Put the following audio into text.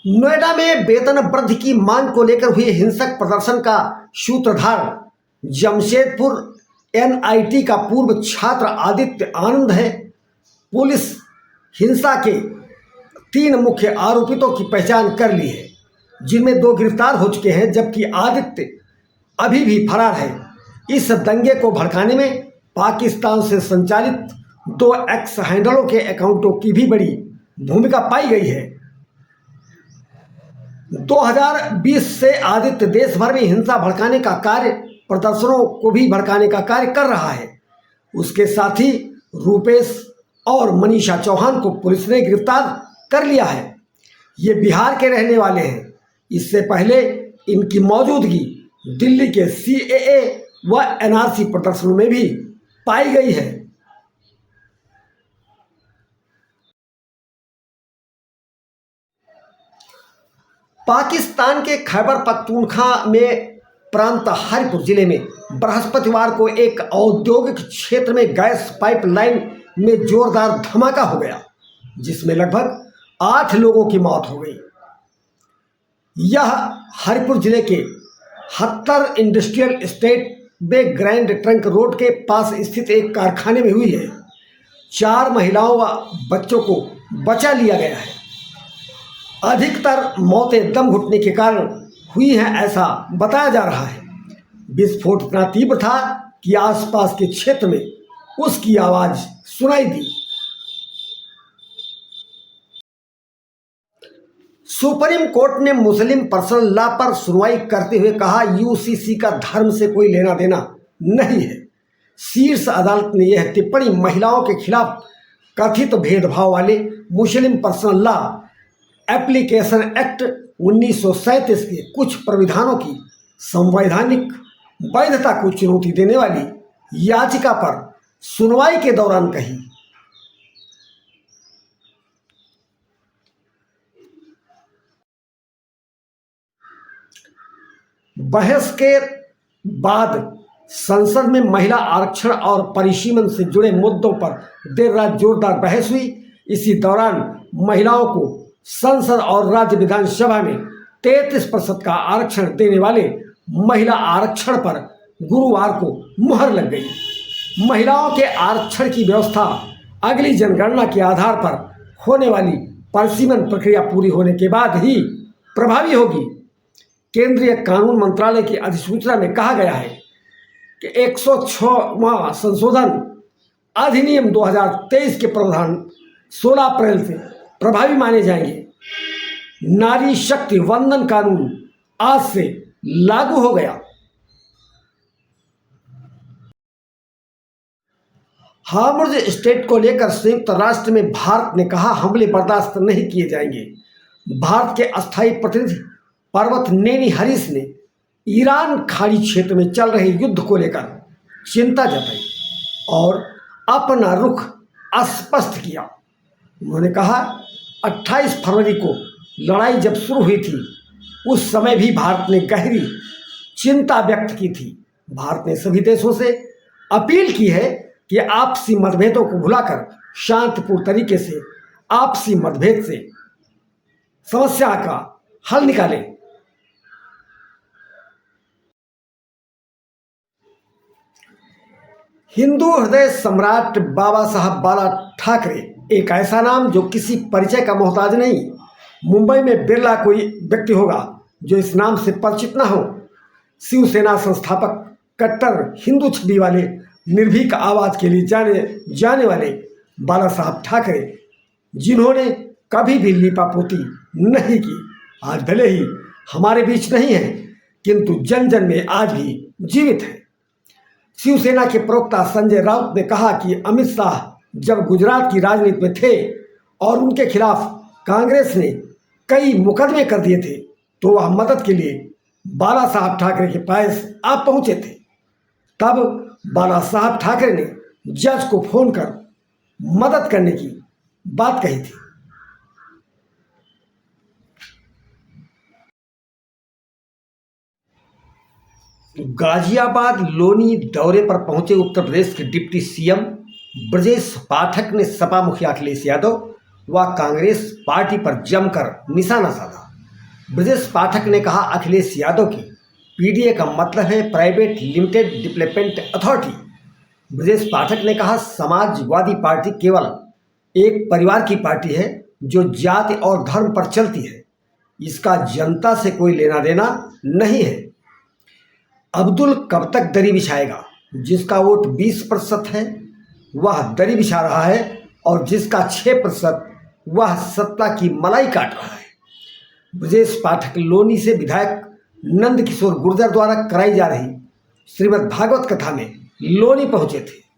नोएडा में वेतन वृद्धि की मांग को लेकर हुए हिंसक प्रदर्शन का सूत्रधार जमशेदपुर एनआईटी का पूर्व छात्र आदित्य आनंद है। पुलिस हिंसा के 3 मुख्य आरोपितों की पहचान कर ली है, जिनमें 2 गिरफ्तार हो चुके हैं, जबकि आदित्य अभी भी फरार है। इस दंगे को भड़काने में पाकिस्तान से संचालित 2 एक्स हैंडलों के अकाउंटों की भी बड़ी भूमिका पाई गई है। 2020 से आदित्य देश भर में हिंसा भड़काने का कार्य, प्रदर्शनों को भी भड़काने का कार्य कर रहा है। उसके साथ ही रूपेश और मनीषा चौहान को पुलिस ने गिरफ्तार कर लिया है। ये बिहार के रहने वाले हैं। इससे पहले इनकी मौजूदगी दिल्ली के सीएए व एनआरसी प्रदर्शनों में भी पाई गई है। पाकिस्तान के खैबर पख्तूनख्वा में प्रांत हरिपुर जिले में बृहस्पतिवार को एक औद्योगिक क्षेत्र में गैस पाइपलाइन में जोरदार धमाका हो गया, जिसमें लगभग 8 लोगों की मौत हो गई। यह हरिपुर जिले के हत्तर इंडस्ट्रियल एस्टेट में ग्रैंड ट्रंक रोड के पास स्थित एक कारखाने में हुई है। 4 महिलाओं व बच्चों को बचा लिया गया है। अधिकतर मौतें दम घुटने के कारण हुई हैं, ऐसा बताया जा रहा है। विस्फोट इतना तीव्र था कि आसपास के क्षेत्र में उसकी आवाज सुनाई दी। सुप्रीम कोर्ट ने मुस्लिम पर्सनल लॉ पर सुनवाई करते हुए कहा, यूसीसी का धर्म से कोई लेना देना नहीं है। शीर्ष अदालत ने यह टिप्पणी महिलाओं के खिलाफ कथित भेदभाव वाले मुस्लिम पर्सनल लॉ एप्लीकेशन एक्ट 1937 के कुछ प्राविधानों की संवैधानिक वैधता को चुनौती देने वाली याचिका पर सुनवाई के दौरान कही। बहस के बाद संसद में महिला आरक्षण और परिसीमन से जुड़े मुद्दों पर देर रात जोरदार बहस हुई। इसी दौरान महिलाओं को संसद और राज्य विधानसभा में 33% का आरक्षण देने वाले महिला आरक्षण पर गुरुवार को मुहर लग गई। महिलाओं के आरक्षण की व्यवस्था अगली जनगणना के आधार पर होने वाली परिसीमन प्रक्रिया पूरी होने के बाद ही प्रभावी होगी। केंद्रीय कानून मंत्रालय की अधिसूचना में कहा गया है कि 106वां संशोधन अधिनियम 2023 के प्रावधान 16 अप्रैल से प्रभावी माने जाएंगे। नारी शक्ति वंदन कानून आज से लागू हो गया। हार्मुज स्ट्रेट को लेकर संयुक्त राष्ट्र में भारत ने कहा, हमले बर्दाश्त नहीं किए जाएंगे। भारत के अस्थायी प्रतिनिधि पर्वत नेनी हरीश ने ईरान खाड़ी क्षेत्र में चल रहे युद्ध को लेकर चिंता जताई और अपना रुख स्पष्ट किया। उन्होंने कहा, 28 फरवरी को लड़ाई जब शुरू हुई थी, उस समय भी भारत ने गहरी चिंता व्यक्त की थी। भारत ने सभी देशों से अपील की है कि आपसी मतभेदों को भुलाकर शांतिपूर्ण तरीके से आपसी मतभेद से समस्या का हल निकालें। हिंदू हृदय सम्राट बाबा साहब बाला ठाकरे एक ऐसा नाम जो किसी परिचय का मोहताज नहीं। मुंबई में बिरला कोई व्यक्ति होगा जो इस नाम से परिचित ना हो। शिवसेना संस्थापक, कट्टर हिंदू छवि वाले, निर्भीक आवाज के लिए जाने वाले बाला साहब ठाकरे, जिन्होंने कभी भी लीपापोती नहीं की, आज भले ही हमारे बीच नहीं है, किंतु जन जन में आज भी जीवित है। शिवसेना के प्रवक्ता संजय राउत ने कहा कि अमित शाह जब गुजरात की राजनीति में थे और उनके खिलाफ कांग्रेस ने कई मुकदमे कर दिए थे, तो वह मदद के लिए बाला साहब ठाकरे के पास आ पहुंचे थे। तब बाला साहब ठाकरे ने जज को फोन कर मदद करने की बात कही थी। गाजियाबाद लोनी दौरे पर पहुंचे उत्तर प्रदेश के डिप्टी सीएम ब्रजेश पाठक ने सपा मुखिया अखिलेश यादव व कांग्रेस पार्टी पर जमकर निशाना साधा। ब्रजेश पाठक ने कहा अखिलेश यादव की पीडीए का मतलब है private limited development authority. Brajesh Pathak ने कहा समाजवादी पार्टी केवल एक परिवार की पार्टी है जो जाति और धर्म पर चलती है, इसका जनता से कोई लेना देना नहीं है। अब्दुल कब तक दरी बिछाएगा? जिसका वोट 20% है वह दरी बिछा रहा है और जिसका 6% वह सत्ता की मलाई काट रहा है। ब्रजेश पाठक लोनी से विधायक नंद किशोर गुर्जर द्वारा कराई जा रही श्रीमद् भागवत कथा में लोनी पहुंचे थे।